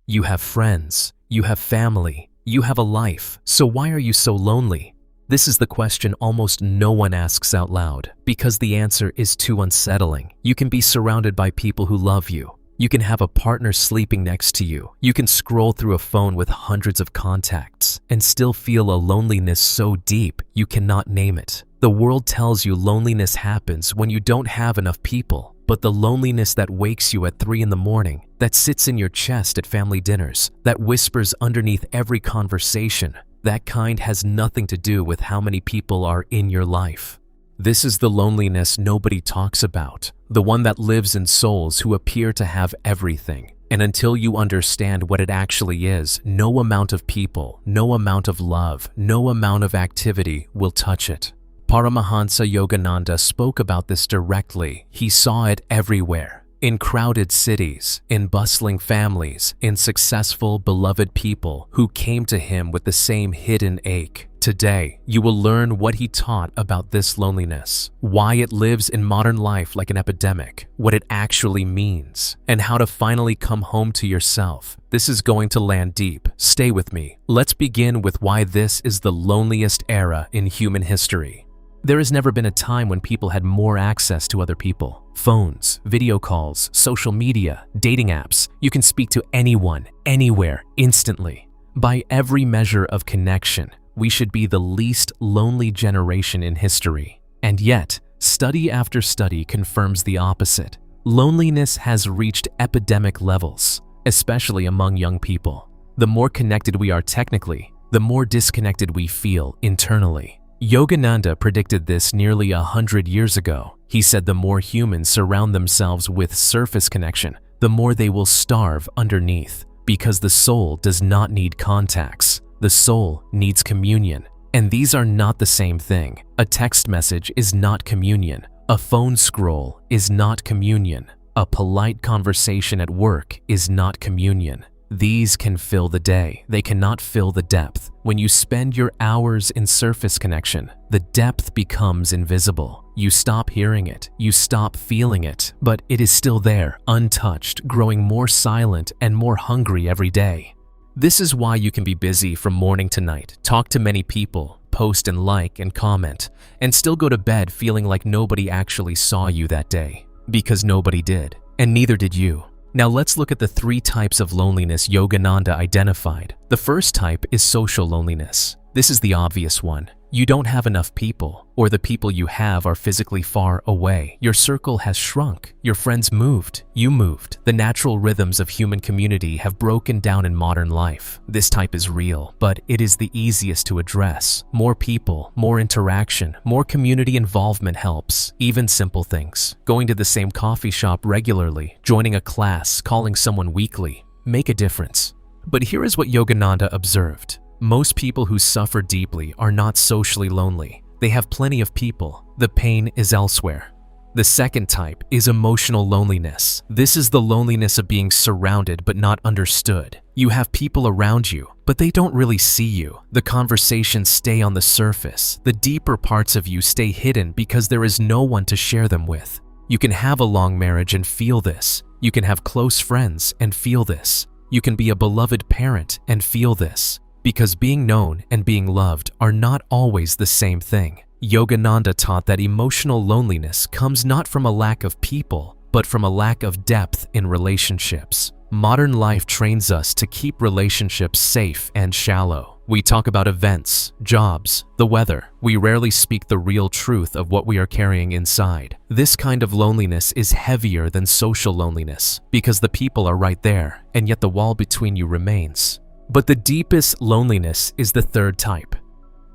You have friends, you have family, you have a life, so why are you so lonely? This is the question almost no one asks out loud, because the answer is too unsettling. You can be surrounded by people who love you. You can have a partner sleeping next to you. You can scroll through a phone with hundreds of contacts and still feel a loneliness so deep you cannot name it. The world tells you loneliness happens when you don't have enough people, but the loneliness that wakes you at 3 in the morning, that sits in your chest at family dinners, that whispers underneath every conversation, that kind has nothing to do with how many people are in your life. This is the loneliness nobody talks about, the one that lives in souls who appear to have everything. And until you understand what it actually is, no amount of people, no amount of love, no amount of activity will touch it. Paramahansa Yogananda spoke about this directly. He saw it everywhere. In crowded cities, in bustling families, in successful, beloved people who came to him with the same hidden ache. Today, you will learn what he taught about this loneliness, why it lives in modern life like an epidemic, what it actually means, and how to finally come home to yourself. This is going to land deep. Stay with me. Let's begin with why this is the loneliest era in human history. There has never been a time when people had more access to other people. Phones, video calls, social media, dating apps. You can speak to anyone, anywhere, instantly. By every measure of connection, we should be the least lonely generation in history. And yet, study after study confirms the opposite. Loneliness has reached epidemic levels, especially among young people. The more connected we are technically, the more disconnected we feel internally. Yogananda predicted this nearly 100 years ago. He said the more humans surround themselves with surface connection, the more they will starve underneath, because the soul does not need contacts. The soul needs communion, and these are not the same thing. A text message is not communion. A phone scroll is not communion. A polite conversation at work is not communion. These can fill the day. They cannot fill the depth. When you spend your hours in surface connection, the depth becomes invisible. You stop hearing it, you stop feeling it, but it is still there, untouched, growing more silent and more hungry every day. This is why you can be busy from morning to night, talk to many people, post and like and comment, and still go to bed feeling like nobody actually saw you that day. Because nobody did, and neither did you. Now let's look at the 3 types of loneliness Yogananda identified. The first type is social loneliness. This is the obvious one. You don't have enough people, or the people you have are physically far away. Your circle has shrunk. Your friends moved. You moved. The natural rhythms of human community have broken down in modern life. This type is real, but it is the easiest to address. More people, more interaction, more community involvement helps. Even simple things. Going to the same coffee shop regularly, joining a class, calling someone weekly, make a difference. But here is what Yogananda observed. Most people who suffer deeply are not socially lonely. They have plenty of people. The pain is elsewhere. The second type is emotional loneliness. This is the loneliness of being surrounded but not understood. You have people around you, but they don't really see you. The conversations stay on the surface. The deeper parts of you stay hidden because there is no one to share them with. You can have a long marriage and feel this. You can have close friends and feel this. You can be a beloved parent and feel this. Because being known and being loved are not always the same thing. Yogananda taught that emotional loneliness comes not from a lack of people, but from a lack of depth in relationships. Modern life trains us to keep relationships safe and shallow. We talk about events, jobs, the weather. We rarely speak the real truth of what we are carrying inside. This kind of loneliness is heavier than social loneliness because the people are right there, and yet the wall between you remains. But the deepest loneliness is the third type.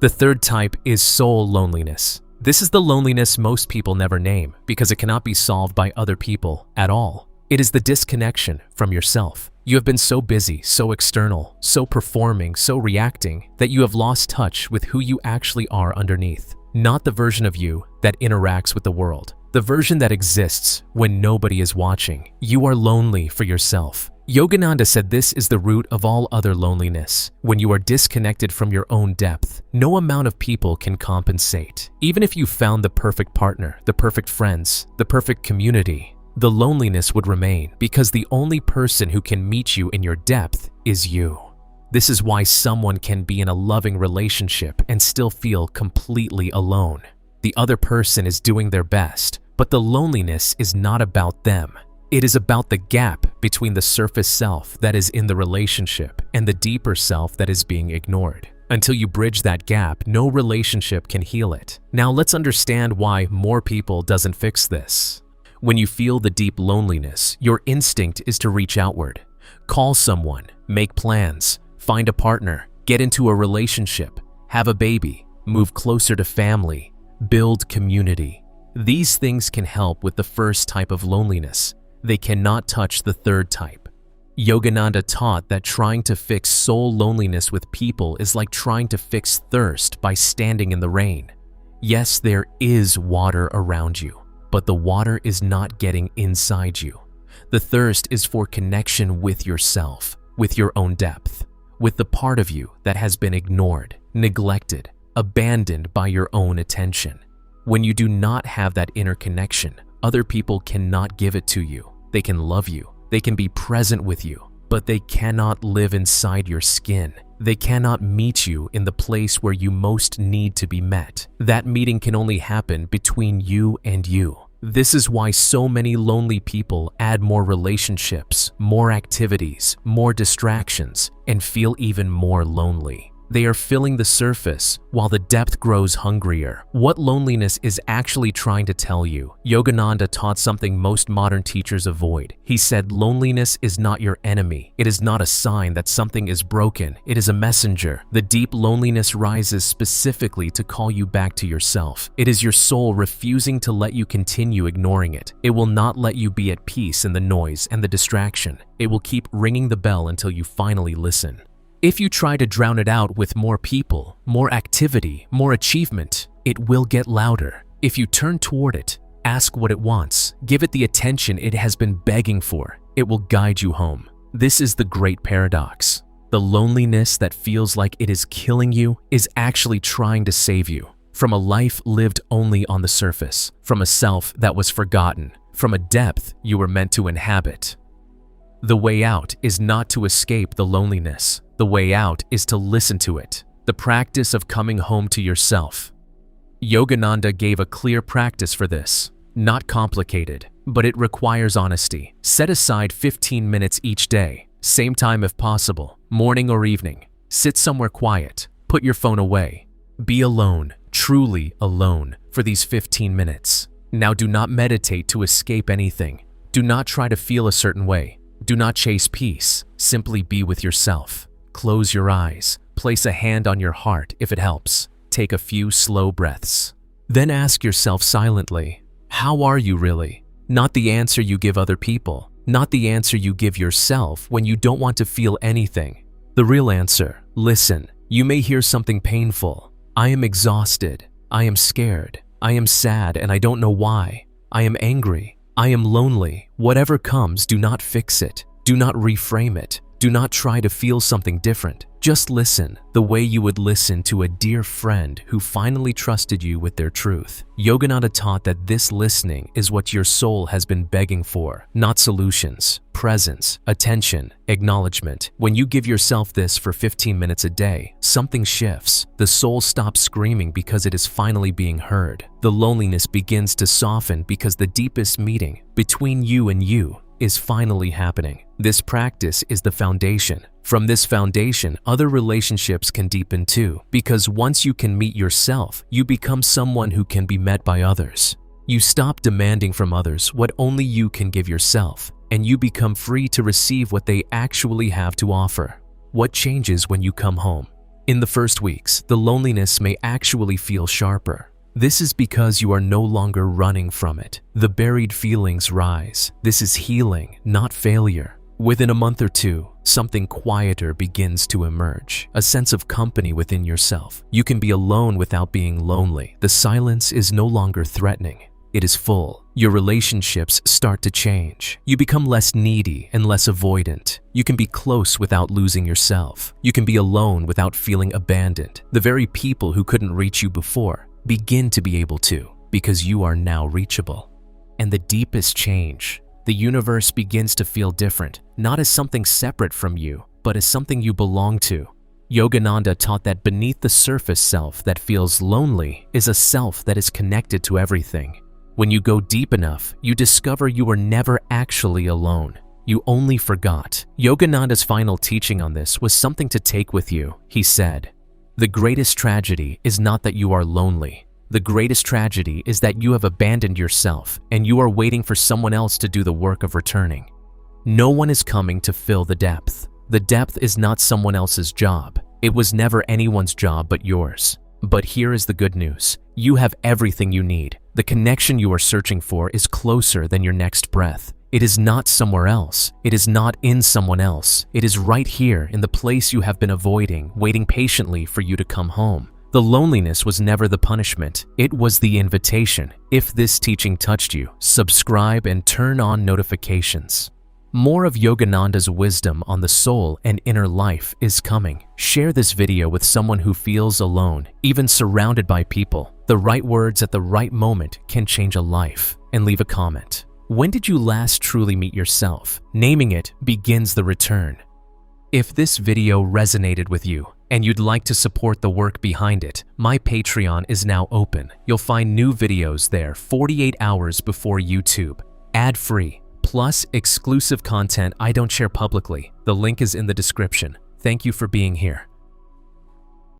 The third type is soul loneliness. This is the loneliness most people never name because it cannot be solved by other people at all. It is the disconnection from yourself. You have been so busy, so external, so performing, so reacting that you have lost touch with who you actually are underneath. Not the version of you that interacts with the world, the version that exists when nobody is watching. You are lonely for yourself. Yogananda said this is the root of all other loneliness. When you are disconnected from your own depth, no amount of people can compensate. Even if you found the perfect partner, the perfect friends, the perfect community, the loneliness would remain because the only person who can meet you in your depth is you. This is why someone can be in a loving relationship and still feel completely alone. The other person is doing their best, but the loneliness is not about them. It is about the gap between the surface self that is in the relationship and the deeper self that is being ignored. Until you bridge that gap, no relationship can heal it. Now let's understand why more people doesn't fix this. When you feel the deep loneliness, your instinct is to reach outward. Call someone, make plans, find a partner, get into a relationship, have a baby, move closer to family, build community. These things can help with the first type of loneliness. They cannot touch the third type. Yogananda taught that trying to fix soul loneliness with people is like trying to fix thirst by standing in the rain. Yes, there is water around you, but the water is not getting inside you. The thirst is for connection with yourself, with your own depth, with the part of you that has been ignored, neglected, abandoned by your own attention. When you do not have that inner connection, other people cannot give it to you. They can love you, they can be present with you, but they cannot live inside your skin. They cannot meet you in the place where you most need to be met. That meeting can only happen between you and you. This is why so many lonely people add more relationships, more activities, more distractions, and feel even more lonely. They are filling the surface while the depth grows hungrier. What loneliness is actually trying to tell you? Yogananda taught something most modern teachers avoid. He said loneliness is not your enemy. It is not a sign that something is broken. It is a messenger. The deep loneliness rises specifically to call you back to yourself. It is your soul refusing to let you continue ignoring it. It will not let you be at peace in the noise and the distraction. It will keep ringing the bell until you finally listen. If you try to drown it out with more people, more activity, more achievement, it will get louder. If you turn toward it, ask what it wants, give it the attention it has been begging for, it will guide you home. This is the great paradox. The loneliness that feels like it is killing you is actually trying to save you from a life lived only on the surface, from a self that was forgotten, from a depth you were meant to inhabit. The way out is not to escape the loneliness. The way out is to listen to it, the practice of coming home to yourself. Yogananda gave a clear practice for this. Not complicated, but it requires honesty. Set aside 15 minutes each day, same time if possible, morning or evening. Sit somewhere quiet, put your phone away. Be alone, truly alone, for these 15 minutes. Now do not meditate to escape anything. Do not try to feel a certain way. Do not chase peace. Simply be with yourself. Close your eyes. Place a hand on your heart if it helps. Take a few slow breaths. Then ask yourself silently, how are you really? Not the answer you give other people. Not the answer you give yourself when you don't want to feel anything. The real answer, listen. You may hear something painful. I am exhausted. I am scared. I am sad and I don't know why. I am angry. I am lonely. Whatever comes, do not fix it. Do not reframe it. Do not try to feel something different. Just listen the way you would listen to a dear friend who finally trusted you with their truth. Yogananda taught that this listening is what your soul has been begging for, not solutions, presence, attention, acknowledgement. When you give yourself this for 15 minutes a day, something shifts. The soul stops screaming because it is finally being heard. The loneliness begins to soften because the deepest meeting between you and you is finally happening. This practice is the foundation. From this foundation, other relationships can deepen too, because once you can meet yourself, you become someone who can be met by others. You stop demanding from others what only you can give yourself, and you become free to receive what they actually have to offer. What changes when you come home? In the first weeks, the loneliness may actually feel sharper. This is because you are no longer running from it. The buried feelings rise. This is healing, not failure. Within a month or two, something quieter begins to emerge, a sense of company within yourself. You can be alone without being lonely. The silence is no longer threatening. It is full. Your relationships start to change. You become less needy and less avoidant. You can be close without losing yourself. You can be alone without feeling abandoned. The very people who couldn't reach you before begin to be able to, because you are now reachable. And the deepest change, the universe begins to feel different, not as something separate from you, but as something you belong to. Yogananda taught that beneath the surface self that feels lonely is a self that is connected to everything. When you go deep enough, you discover you were never actually alone. You only forgot. Yogananda's final teaching on this was something to take with you. He said, "The greatest tragedy is not that you are lonely. The greatest tragedy is that you have abandoned yourself and you are waiting for someone else to do the work of returning. No one is coming to fill the depth. The depth is not someone else's job. It was never anyone's job but yours. But here is the good news. You have everything you need. The connection you are searching for is closer than your next breath. It is not somewhere else. It is not in someone else. It is right here in the place you have been avoiding, waiting patiently for you to come home. The loneliness was never the punishment. It was the invitation. If this teaching touched you, subscribe and turn on notifications. More of Yogananda's wisdom on the soul and inner life is coming. Share this video with someone who feels alone, even surrounded by people. The right words at the right moment can change a life. And leave a comment. When did you last truly meet yourself? Naming it begins the return. If this video resonated with you and you'd like to support the work behind it, my Patreon is now open. You'll find new videos there 48 hours before YouTube, ad-free, plus exclusive content I don't share publicly. The link is in the description. Thank you for being here.